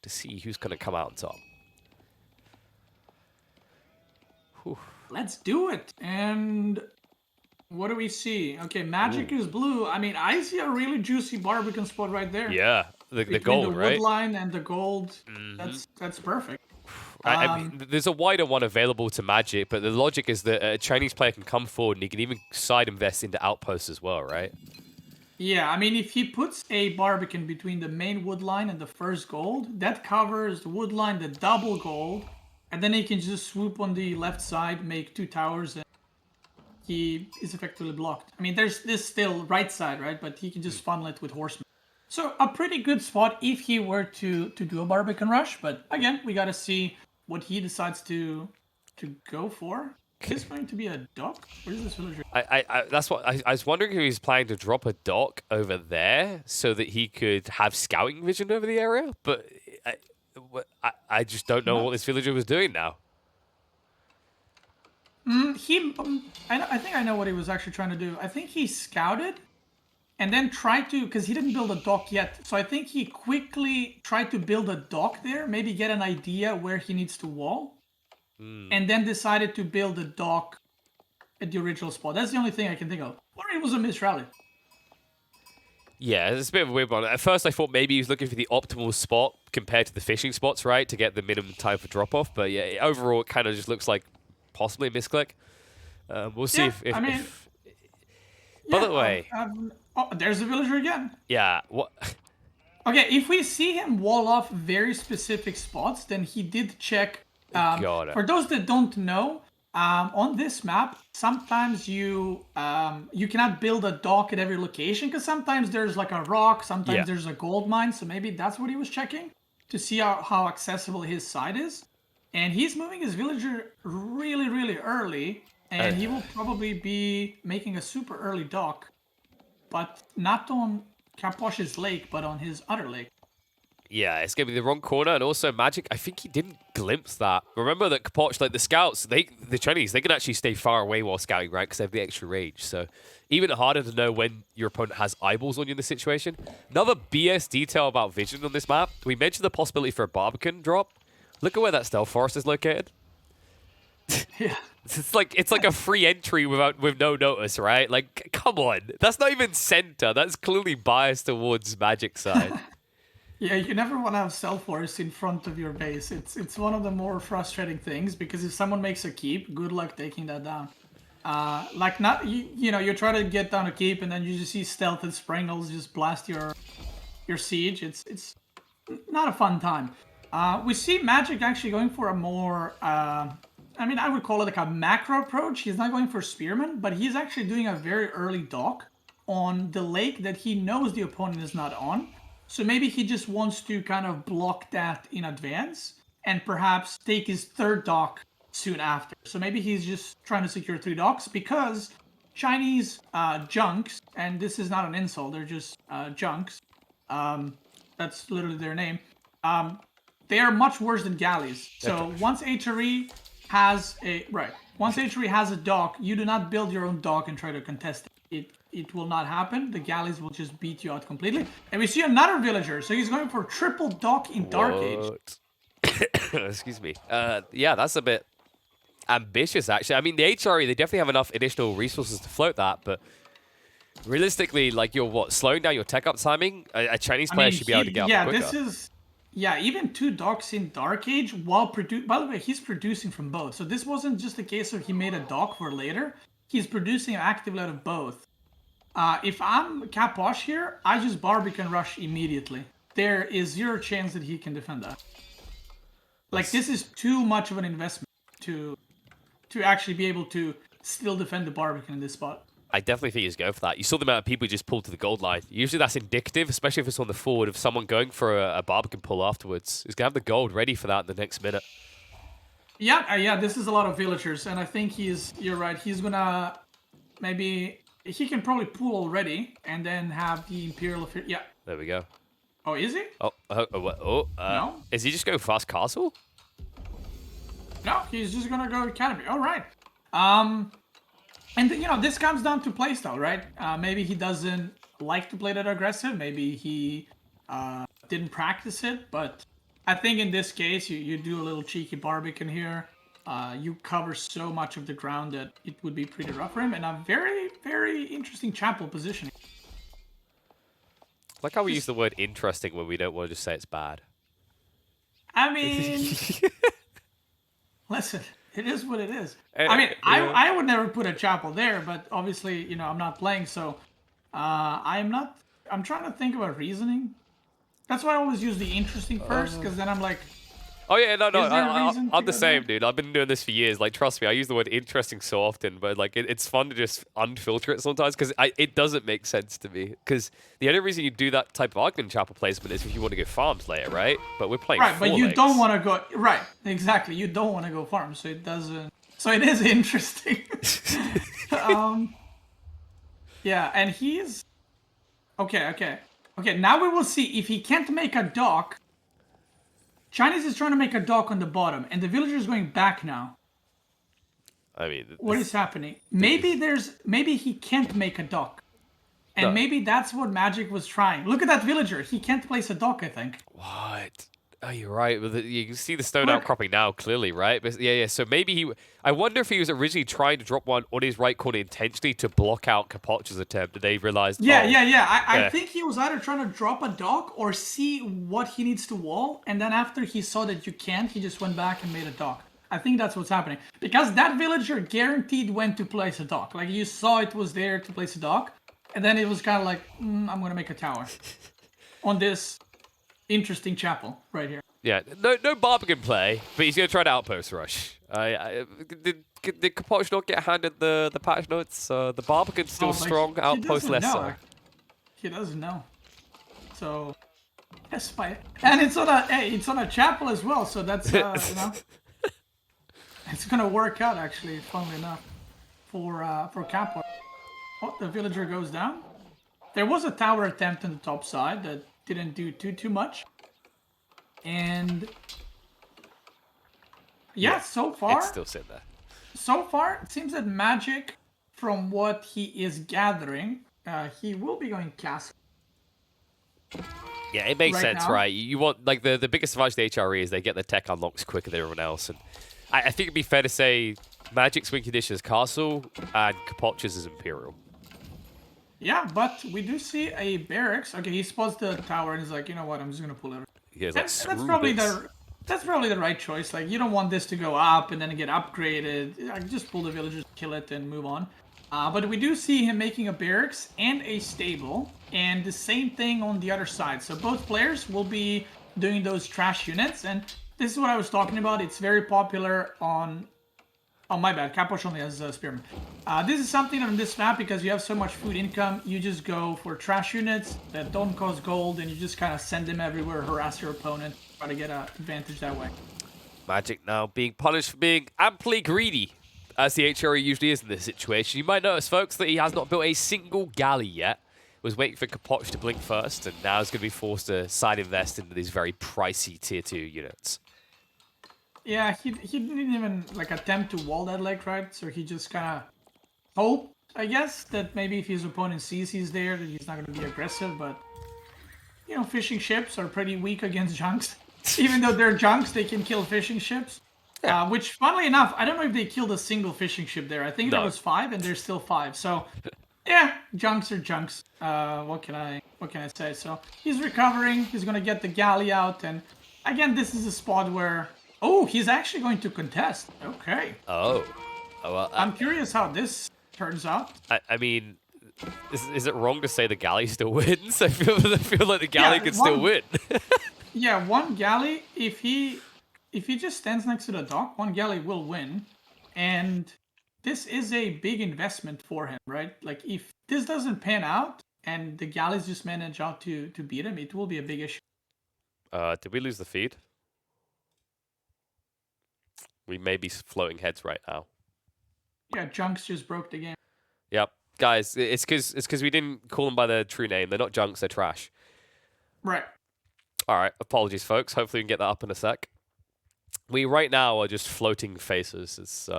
to see who's going to come out on top. Whew. Let's do it. And what do we see? Okay, Magic is blue. I mean, I see a really juicy Barbican spot right there. Yeah, the gold, the right? wood line and the gold. That's perfect. I mean, there's a wider one available to Magic, but the logic is that a Chinese player can come forward and he can even side invest into outposts as well, right? Yeah, I mean, if he puts a Barbican between the main wood line and the first gold, that covers the wood line, the double gold, and then he can just swoop on the left side, make 2 towers, and he is effectively blocked. I mean, there's this still right side, right? But he can just funnel it with horsemen. So a pretty good spot if he were to do a Barbican rush. But again, we got to see what he decides to go for. Is this going to be a dock? Where is this villager? That's what I was wondering if he's planning to drop a dock over there so that he could have scouting vision over the area, but I just don't know what this villager was doing now. I think I know what he was actually trying to do. I think he scouted and then tried to, because he didn't build a dock yet. So I think he quickly tried to build a dock there, maybe get an idea where he needs to wall. And then decided to build a dock at the original spot. That's the only thing I can think of. Or it was a misrally. Yeah, it's a bit of a weird one. At first, I thought maybe he was looking for the optimal spot compared to the fishing spots, right, to get the minimum time for drop-off. But yeah, overall, it kind of just looks like possibly a misclick. We'll see if by the way... oh, there's the villager again. Yeah, what... Okay, if we see him wall off very specific spots, then he did check... For those that don't know, on this map, sometimes you cannot build a dock at every location because sometimes there's like a rock, sometimes there's a gold mine. So maybe that's what he was checking to see how accessible his side is. And he's moving his villager really, really early, and he will probably be making a super early dock, but not on Capoch's lake, but on his other lake. Yeah, it's going to be the wrong corner, and also Magic, I think he didn't glimpse that. Remember that Capoch, like the scouts, the Chinese, they can actually stay far away while scouting, right, because they have the extra range. So even harder to know when your opponent has eyeballs on you in this situation. Another BS detail about vision on this map. We mentioned the possibility for a Barbican drop. Look at where that stealth forest is located. Yeah. It's like a free entry with no notice, right? Like, come on. That's not even center. That's clearly biased towards Magic side. Yeah, you never want to have stealth forest in front of your base. It's one of the more frustrating things because if someone makes a keep, good luck taking that down. You try to get down a keep and then you just see stealth and Sprangles just blast your siege. It's not a fun time. We see Magic actually going for a more I would call it like a macro approach. He's not going for Spearman, but he's actually doing a very early dock on the lake that he knows the opponent is not on. So maybe he just wants to kind of block that in advance and perhaps take his third dock soon after. So maybe he's just trying to secure 3 docks because Chinese junks, and this is not an insult, they're just junks. That's literally their name. They are much worse than galleys. So once HRE has a dock, you do not build your own dock and try to contest it. It will not happen. The galleys will just beat you out completely. And we see another villager. So he's going for triple dock in Dark Age. Excuse me. Yeah, that's a bit ambitious, actually. I mean, the HRE, they definitely have enough additional resources to float that, but realistically, like, you're slowing down your tech up timing? A Chinese player should be able to get up quicker. Even 2 docks in Dark Age while by the way, he's producing from both. So this wasn't just a case of he made a dock for later. He's producing actively out of both. If I'm Capoch here, I just Barbican rush immediately. There is 0 chance that he can defend that. Like, this is too much of an investment to actually be able to still defend the Barbican in this spot. I definitely think he's going for that. You saw the amount of people just pulled to the gold line. Usually that's indicative, especially if it's on the forward, of someone going for a Barbican pull afterwards. He's going to have the gold ready for that in the next minute. Yeah, this is a lot of villagers, and I think you're right, he's going to maybe... He can probably pull already and then have the Imperial affair. Yeah. There we go. Oh, is he? No? Is he just going fast castle? No, he's just going to go Academy. All right. And, this comes down to playstyle, right? Maybe he doesn't like to play that aggressive. Maybe he didn't practice it. But, I think in this case, you do a little cheeky Barbican here. You cover so much of the ground that it would be pretty rough for him, and a very, very interesting chapel positioning. Like how we use the word interesting when we don't want to just say it's bad. I mean, listen, it is what it is. And, I mean, yeah. I would never put a chapel there, but obviously, I'm not playing, so I'm trying to think about reasoning. That's why I always use the interesting first, because then I'm like, Oh yeah, no, Is there a reason I'm to the go same, there? dude. I've been doing this for years. Like, trust me, I use the word interesting so often, but like, it's fun to just unfilter it sometimes because it doesn't make sense to me. Because the only reason you do that type of argument chapel placement is if you want to go farms later, right? But we're playing right, but you legs. don't want to go, right, exactly, you don't want to go farm, so it doesn't, so it is interesting. Yeah, and he's, okay, now we will see if he can't make a dock. Chinese is trying to make a dock on the bottom, and the villager is going back now. I mean, What is happening? Maybe he can't make a dock. And No. maybe that's what Magic was trying. Look at that villager. He can't place a dock, I think. What? Oh, you're right. You can see the stone Look. outcropping now, clearly, right? But yeah. So maybe I wonder if he was originally trying to drop one on his right corner intentionally to block out Capoch's attempt, and they realized. Yeah. I yeah. think he was either trying to drop a dock or see what he needs to wall, and then after he saw that you can't, he just went back and made a dock. I think that's what's happening. Because that villager guaranteed when to place a dock. Like, you saw it was there to place a dock, and then it was kind of like, I'm going to make a tower. On this interesting chapel right here. Yeah, no Barbican play, but he's going to try to outpost rush. Did Capoch not get handed the patch notes? The Barbican's still strong, outpost less so. He doesn't know. So, yes, and it's on a chapel as well. So that's it's gonna work out actually, funnily enough, for Capoch. Oh, the villager goes down. There was a tower attempt on the top side that didn't do too much. And yeah, so far It's still sitting there. So far, it seems that Magic, from what he is gathering, he will be going castle. Yeah, it makes right sense, now. right? You want, like, the biggest advantage to HRE is they get the tech unlocks quicker than everyone else. And I think it'd be fair to say Magic's win condition is Castle and Capoch's is Imperial. Yeah, but we do see a barracks. Okay, he spots the tower and he's like, you know what, I'm just going to pull it. Yeah, like, That's probably the right choice. Like, you don't want this to go up and then get upgraded. Just pull the villagers, kill it, and move on. But we do see him making a barracks and a stable, and the same thing on the other side. So both players will be doing those trash units, and this is what I was talking about. It's very popular on... Oh, my bad. Capoch only has Spearman. This is something on this map, because you have so much food income, you just go for trash units that don't cost gold, and you just kind of send them everywhere, harass your opponent, try to get an advantage that way. Magic now being punished for being amply greedy, as the HRE usually is in this situation. You might notice, folks, that he has not built a single galley yet. Was waiting for Capoch to blink first, and now is going to be forced to side invest into these very pricey tier 2 units. Yeah, he didn't even like attempt to wall that leg, right? So he just kind of hoped, I guess, that maybe if his opponent sees he's there, that he's not going to be aggressive. But, you know, fishing ships are pretty weak against junks. Even though they're junks, they can kill fishing ships. Yeah. Which, funnily enough, I don't know if they killed a single fishing ship there. I think there was 5, and there's still 5. So, yeah, junks are junks. What can I say? So he's recovering. He's going to get the galley out, and again, this is a spot where... Oh, he's actually going to contest. Okay. Oh well, I'm curious how this turns out. I mean, is it wrong to say the galley still wins? I feel like the galley could still win. Yeah, one galley, if he just stands next to the dock, one galley will win. And this is a big investment for him, right? Like, if this doesn't pan out and the galleys just manage out to beat him, it will be a big issue. Did we lose the feed? We may be floating heads right now. Yeah, junks just broke the game. Yep. Guys, it's because we didn't call them by their true name. They're not junks, they're trash. Right. All right, apologies, folks. Hopefully we can get that up in a sec. We right now are just floating faces. It's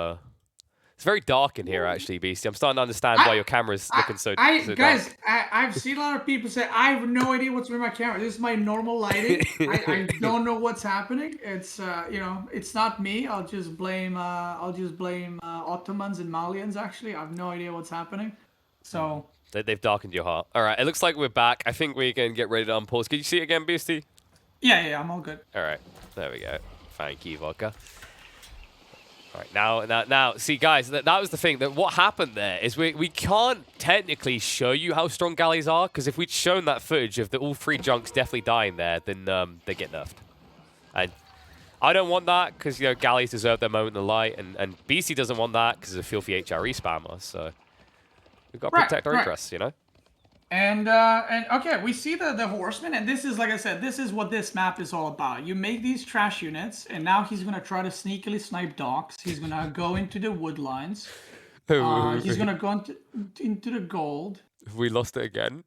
It's very dark in here, actually, Beasty. I'm starting to understand why your camera's looking so dark. Guys, I've seen a lot of people say, I have no idea what's with my camera. This is my normal lighting. I don't know what's happening. It's you know, it's not me. I'll just blame Ottomans and Malians. Actually, I have no idea what's happening. So they've darkened your heart. All right, it looks like we're back. I think we can get ready to unpause. Can you see it again, Beasty? Yeah, I'm all good. All right, there we go. Thank you, Vodka. All right, now, see, guys, that was the thing. That what happened there is we can't technically show you how strong galleys are, because if we'd shown that footage of all 3 junks definitely dying there, then they get nerfed. And I don't want that, because, you know, galleys deserve their moment in the light, and BC doesn't want that because of a filthy HRE spammer, so we've got to protect our interests, you know? And okay, we see the horseman, and this is, like I said, this is what this map is all about. You make these trash units, and now he's gonna try to sneakily snipe docks. He's gonna go into the wood lines. He's gonna go into the gold. Have we lost it again?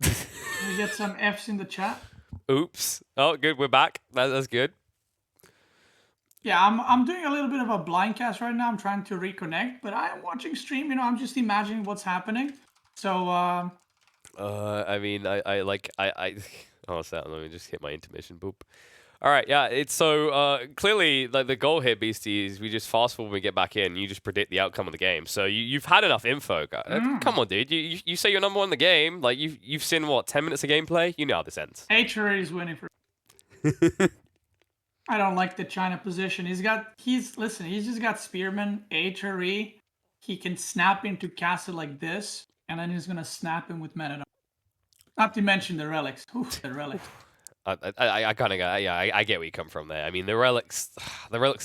We get some Fs in the chat. Oops. Oh, good. We're back. That's good. Yeah, I'm doing a little bit of a blind cast right now. I'm trying to reconnect, but I am watching stream. You know, I'm just imagining what's happening. So, I mean, I oh, let me just hit my intermission. Boop. All right, yeah. It's so clearly like the goal here, Beastie, is we just fast forward when we get back in. You just predict the outcome of the game. So you've had enough info, guys. Come on, dude. You say you're number 1 in the game. Like you've seen what 10 minutes of gameplay. You know how this ends. HRE is winning for. I don't like the China position. He's just got Spearman, HRE. He can snap into castle like this. And then he's gonna snap him with men at arms. Not to mention the relics. Oof, the relics. I kind of got, yeah, I get where you come from there. I mean, the relics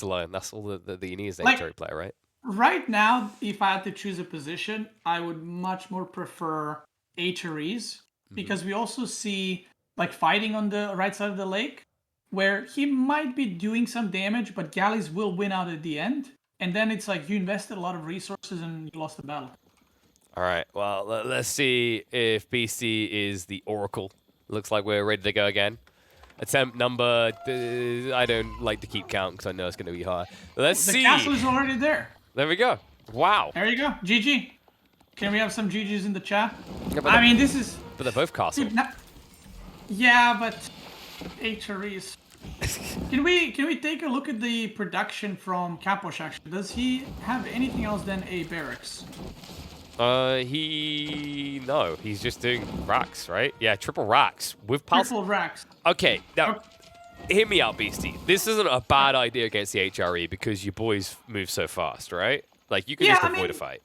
alone, that's all that you need as an HRE player, right? Right now, if I had to choose a position, I would much more prefer HREs, because we also see like fighting on the right side of the lake, where he might be doing some damage, but galleys will win out at the end. And then it's like you invested a lot of resources and you lost the battle. All right, well, let's see if BC is the Oracle. Looks like we're ready to go again. Attempt number, I don't like to keep count because I know it's going to be high. Let's see. The castle is already there. There we go. Wow. There you go. GG. Can we have some GGs in the chat? Yeah, I mean, this is... But they're both castle. Dude, yeah, but HREs. Can we take a look at the production from Capoch, actually? Does he have anything else than a barracks? No, he's just doing racks, right? Yeah, triple racks with pulse. Triple racks. Okay, now, hear me out, Beastie. This isn't a bad idea against the HRE because your boys move so fast, right? Like, you can just avoid a fight.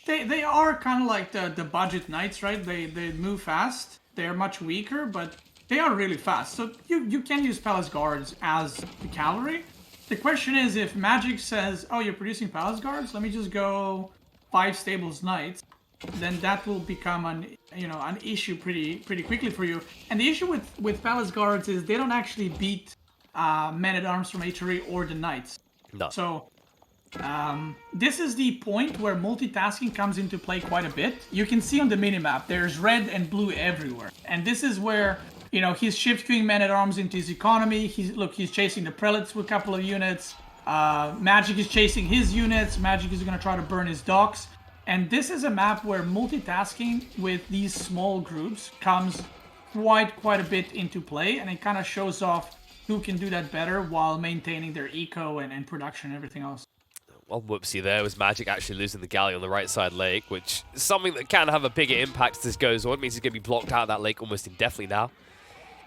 They are kind of like the budget knights, right? They move fast. They're much weaker, but they are really fast. So you can use Palace Guards as the cavalry. The question is, if Magic says, oh, you're producing Palace Guards, let me just go 5 Stables Knights, then that will become an issue pretty quickly for you. And the issue with Palace Guards is they don't actually beat men-at-arms from HRE or the Knights. No. So this is the point where multitasking comes into play quite a bit. You can see on the minimap, there's red and blue everywhere. And this is where, you know, he's shift queuing men-at-arms into his economy. He's chasing the prelates with a couple of units. Magic is chasing his units. Magic is going to try to burn his docks. And this is a map where multitasking with these small groups comes quite a bit into play. And it kind of shows off who can do that better while maintaining their eco and production and everything else. Well, whoopsie, there was Magic actually losing the galley on the right side lake, which is something that can have a bigger impact as this goes on. It means he's going to be blocked out of that lake almost indefinitely now.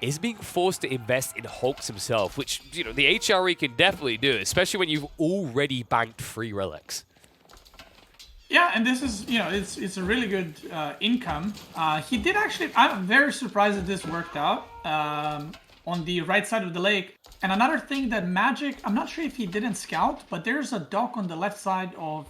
Is being forced to invest in Hulks himself, which, you know, the HRE can definitely do, especially when you've already banked 3 relics. Yeah, and this is, you know, it's a really good income. He did actually, I'm very surprised that this worked out on the right side of the lake. And another thing that Magic, I'm not sure if he didn't scout, but there's a dock on the left side of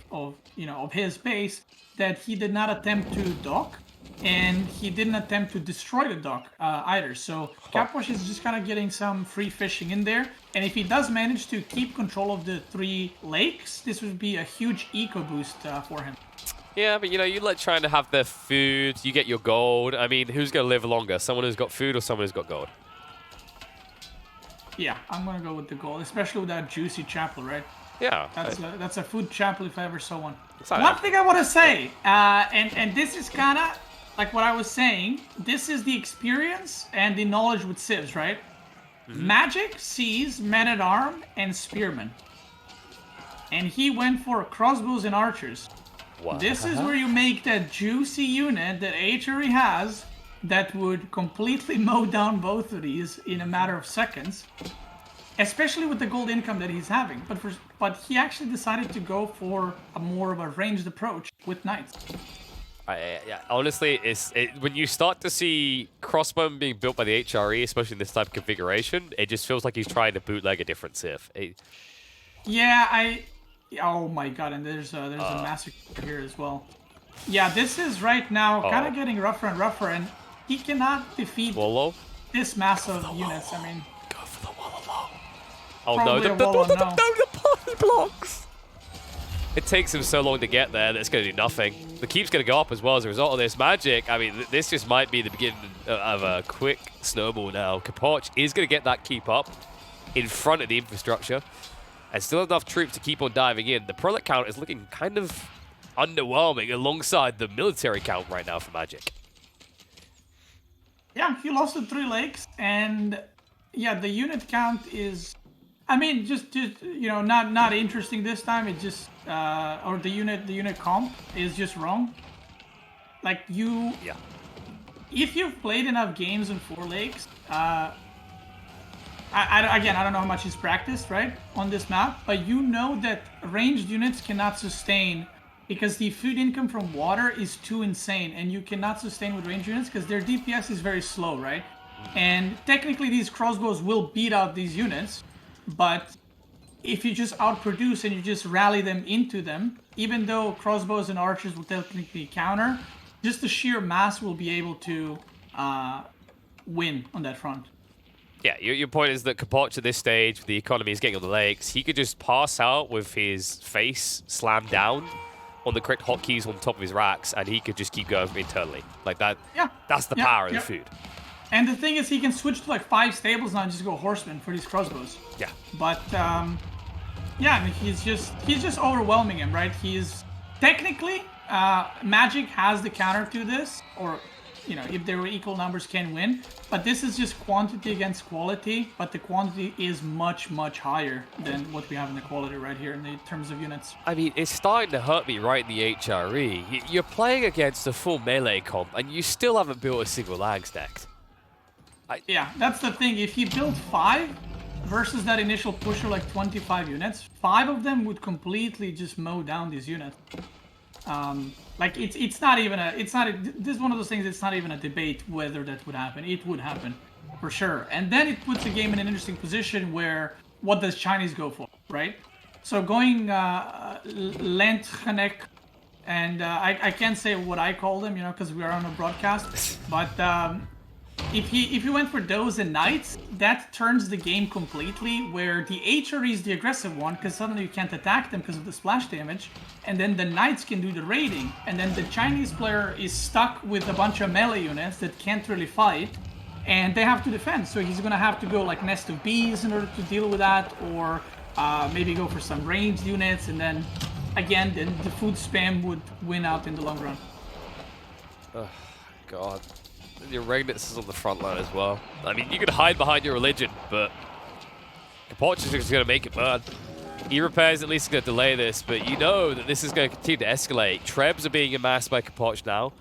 his base that he did not attempt to dock. And he didn't attempt to destroy the dock either. So Capoch is just kind of getting some free fishing in there. And if he does manage to keep control of the 3 lakes, this would be a huge eco boost for him. Yeah, but you know, you let China have their food, you get your gold. I mean, who's going to live longer? Someone who's got food or someone who's got gold? Yeah, I'm going to go with the gold, especially with that juicy chapel, right? Yeah. That's a food chapel if I ever saw one. Like One thing I want to say, and this is kind of like what I was saying. This is the experience and the knowledge with civs, right? Magic sees men-at-arm and spearmen, and he went for crossbows and archers. What? This is where you make that juicy unit that HRE has that would completely mow down both of these in a matter of seconds. Especially with the gold income that he's having. But he actually decided to go for a more of a ranged approach with knights. Yeah, honestly, when you start to see crossbow being built by the HRE, especially in this type of configuration, it just feels like he's trying to bootleg a different civ. Yeah, oh my god, and there's a massacre here as well. Yeah, this is right now kind of getting rougher and rougher, and he cannot defeat Wololo? this massive units. I mean, Go for the Wololo. Oh probably no, a Wololo, no. the party blocks! It takes him so long to get there that it's going to do nothing. The keep's going to go up as well as a result of this. Magic, I mean, this just might be the beginning of a quick snowball now. Capoch is going to get that keep up in front of the infrastructure and still enough troops to keep on diving in. The prelate count is looking kind of underwhelming alongside the military count right now for Magic. Yeah, he lost to 3 lakes, and yeah, the unit count is, I mean, just you know, not interesting this time. It just or the unit comp is just wrong. Like if you've played enough games in 4 lakes, again, I don't know how much he's practiced, right, on this map, but you know that ranged units cannot sustain because the food income from water is too insane, and you cannot sustain with ranged units because their DPS is very slow, right? And technically these crossbows will beat out these units, but if you just outproduce and you just rally them into them, even though crossbows and archers will technically counter, just the sheer mass will be able to win on that front. Yeah, your point is that Capoch at this stage, the economy is getting on the lakes, he could just pass out with his face slammed down on the correct hotkeys on top of his racks, and he could just keep going internally. Like that. Yeah. That's the power of the food. And the thing is, he can switch to like 5 stables now and just go horsemen for these crossbows. Yeah. But yeah, I mean, he's just overwhelming him, right? He's technically Magic has the counter to this, or you know, if there were equal numbers, can win. But this is just quantity against quality, but the quantity is much higher than what we have in the quality right here in the terms of units. I mean, it's starting to hurt me right in the HRE. You're playing against a full melee comp, and you still haven't built a single lag stack. Yeah, that's the thing. If he built 5 versus that initial push of like 25 units, 5 of them would completely just mow down these units. Like it's not even this is one of those things. It's not even a debate whether that would happen. It would happen for sure. And then it puts the game in an interesting position where what does Chinese go for, right? So going Lentgenek, and I can't say what I call them, you know, because we are on a broadcast. But if he went for those and knights, that turns the game completely, where the HRE is the aggressive one, because suddenly you can't attack them because of the splash damage, and then the knights can do the raiding, and then the Chinese player is stuck with a bunch of melee units that can't really fight, and they have to defend. So he's gonna have to go like Nest of Bees in order to deal with that, or maybe go for some ranged units, and then again the food spam would win out in the long run. Oh god. Your Regnitz is on the front line as well. I mean, you can hide behind your religion, but Capoch is just going to make it burn. E-Repairs at least is going to delay this, but you know that this is going to continue to escalate. Trebs are being amassed by Capoch now.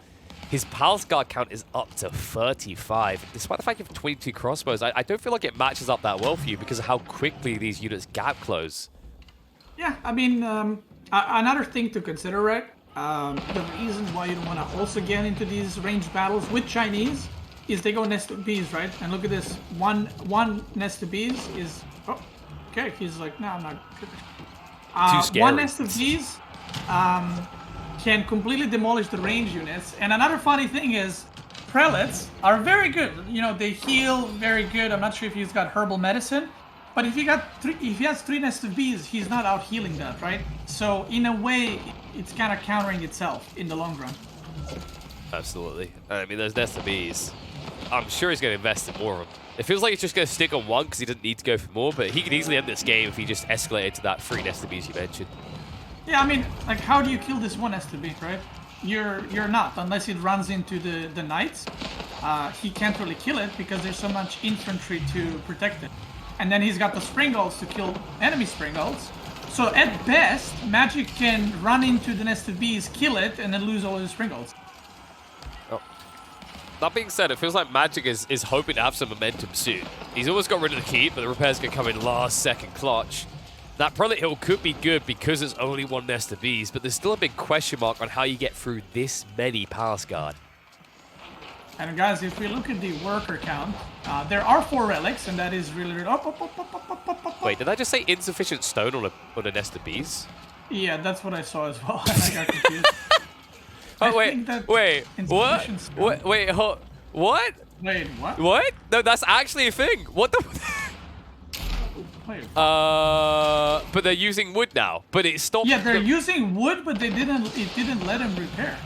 His Palace Guard count is up to 35. Despite the fact you have 22 crossbows, I don't feel like it matches up that well for you because of how quickly these units gap close. Yeah, I mean, another thing to consider, right? The reason why you don't want to also get into these ranged battles with Chinese is they go Nest of Bees, right? And look at this. One Nest of Bees is... Oh, okay. He's like, no, I'm not... Too scary. One Nest of Bees can completely demolish the range units. And another funny thing is, prelates are very good. You know, they heal very good. I'm not sure if he's got herbal medicine. But if he has 3 Nest of Bees, he's not out healing that, right? So in a way, it's kind of countering itself in the long run. Absolutely. I mean, there's Nest of Bees. I'm sure he's going to invest in more of them. It feels like he's just going to stick on one because he doesn't need to go for more, but he could easily end this game if he just escalated to that 3 nested bees you mentioned. Yeah, I mean, like, how do you kill this one nested bee, right? You're not, unless it runs into the knights. He can't really kill it because there's so much infantry to protect it. And then he's got the springles to kill enemy springles. So at best, Magic can run into the nested bees, kill it, and then lose all of the springles. Oh. That being said, it feels like Magic is hoping to have some momentum soon. He's almost got rid of the keep, but the repairs can come in last second clutch. That Prelate Hill could be good because it's only 1 nest of bees, but there's still a big question mark on how you get through this many pass guard. And guys, if we look at the worker count, there are 4 relics, and that is really... Wait, did I just say insufficient stone on a nest of bees? Yeah, that's what I saw as well, and I got confused. Oh, wait, what? What? Wait, what? Wait, what? What? No, that's actually a thing. What the... Wait. But they're using wood now. But it stopped. Yeah, they're using wood, but it didn't let him repair.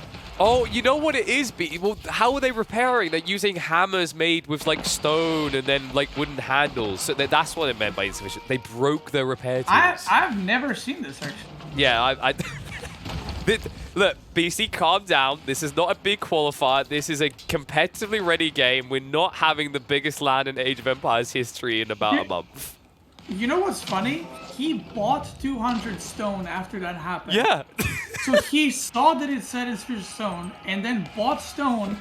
Oh, you know what it is, well, how are they repairing? They're using hammers made with, like, stone and then, like, wooden handles. So that's what it meant by insufficient. They broke their repair tools. I've never seen this, actually. Yeah, Look, BC, calm down. This is not a big qualifier. This is a competitively ready game. We're not having the biggest land in Age of Empires history in about a month. You know what's funny? He bought 200 stone after that happened. Yeah. So he saw that it said insufficient stone, and then bought stone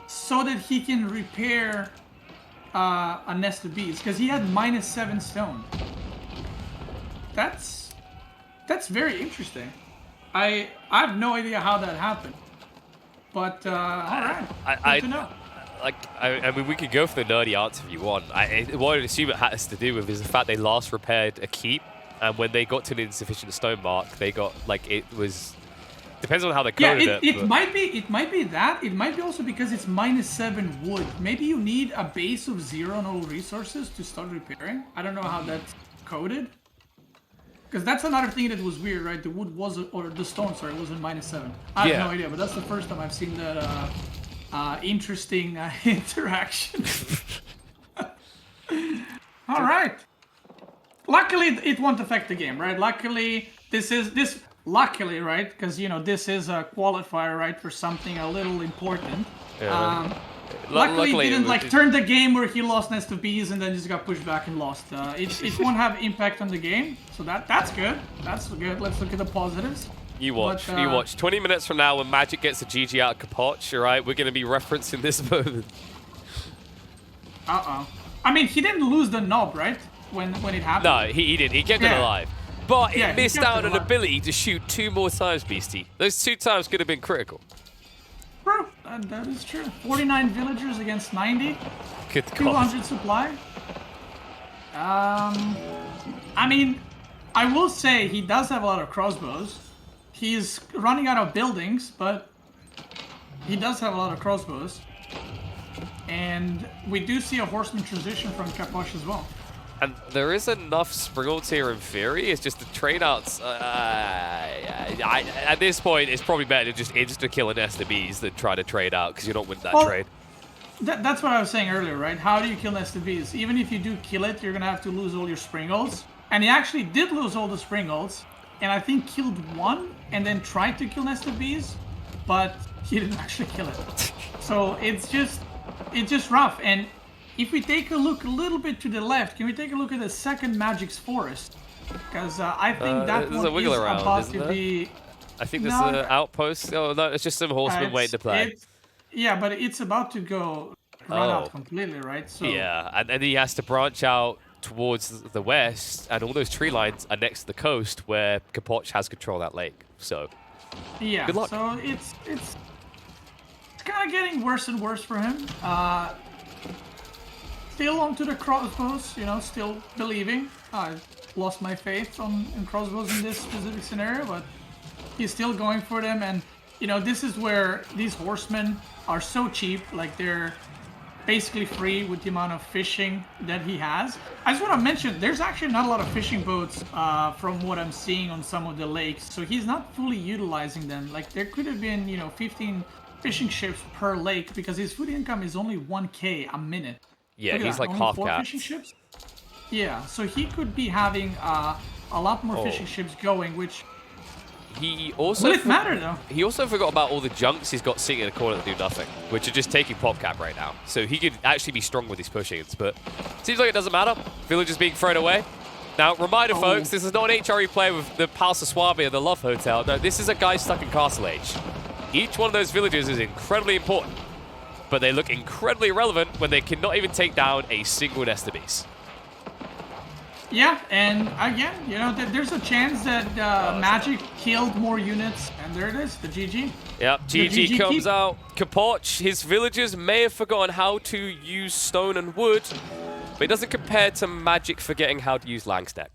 so that he can repair a nest of bees, because he had -7 stone. That's very interesting. I have no idea how that happened, but all right, good to know. I mean, we could go for the nerdy answer if you want. What I assume it has to do with is the fact they last repaired a keep, and when they got to an insufficient stone mark, they got, like, it was... Depends on how they coded it. It might be that. It might be also because it's -7 wood. Maybe you need a base of 0 no resources to start repairing. I don't know how that's coded. Because that's another thing that was weird, right? The wood was, or the stone, sorry, was in -7. I have no idea, but that's the first time I've seen that interesting interaction. All right. Luckily, it won't affect the game, right? Luckily, luckily, right? Because, you know, this is a qualifier, right, for something a little important. Yeah. Luckily, it didn't, like, turn the game where he lost nest of bees and then just got pushed back and lost. It won't have impact on the game, so that's good. That's good. Let's look at the positives. You watch. 20 minutes from now, when Magic gets a GG out of Capoch, all right, we're going to be referencing this moment. Uh-oh. I mean, he didn't lose the knob, right? When it happened? No, he didn't. He kept it alive. But it missed out on an alive. ability to shoot 2 more times, Beastie. Those 2 times could have been critical. Bro, that is true. 49 villagers against 90. Good God. 200 supply. I mean, I will say he does have a lot of crossbows. He's running out of buildings, but he does have a lot of crossbows. And we do see a horseman transition from Capoch as well. And there is enough springles here in theory. It's just the trade-outs. At this point, it's probably better to just insta-kill an nest of bees than try to trade out, because you don't win that trade. That's what I was saying earlier, right? How do you kill nest of bees? Even if you do kill it, you're going to have to lose all your springles. And he actually did lose all the springles, and I think killed 1, and then tried to kill nest of bees, but he didn't actually kill it. So it's just rough. And if we take a look a little bit to the left, can we take a look at the second Magic's Forest? Because I think that one is about to be... I think there's an outpost. Oh, no, it's just some horsemen waiting to play. Yeah, but it's about to run out completely, right? So yeah, and then he has to branch out towards the west, and all those tree lines are next to the coast where Capoch has control of that lake. So, yeah, good luck. So it's kind of getting worse and worse for him. Still onto the crossbows, you know, still believing. I lost my faith in crossbows in this specific scenario, but he's still going for them. And, you know, this is where these horsemen are so cheap. Like, they're basically free with the amount of fishing that he has. I just want to mention, there's actually not a lot of fishing boats from what I'm seeing on some of the lakes. So he's not fully utilizing them. Like, there could have been, you know, 15 fishing ships per lake, because his food income is only 1K a minute. Yeah, Look at he's that, like only half 4 capped. fishing ships. Yeah, so he could be having a lot more fishing ships going, which He also will it matter though? He also forgot about all the junks he's got sitting in the corner that do nothing, which are just taking pop cap right now. So he could actually be strong with his pushings, but seems like it doesn't matter. Villagers being thrown away. Now, reminder, folks, this is not an HRE player with the Palace of Swabia, the Love Hotel. No, this is a guy stuck in Castle Age. Each one of those villagers is incredibly important, but they look incredibly irrelevant when they cannot even take down a single Nesta Beast. Yeah, and again, you know, there's a chance that Magic killed more units, and there it is, the GG. Yep, GG comes out. Capoch, his villagers may have forgotten how to use stone and wood, but it doesn't compare to Magic forgetting how to use Langstack.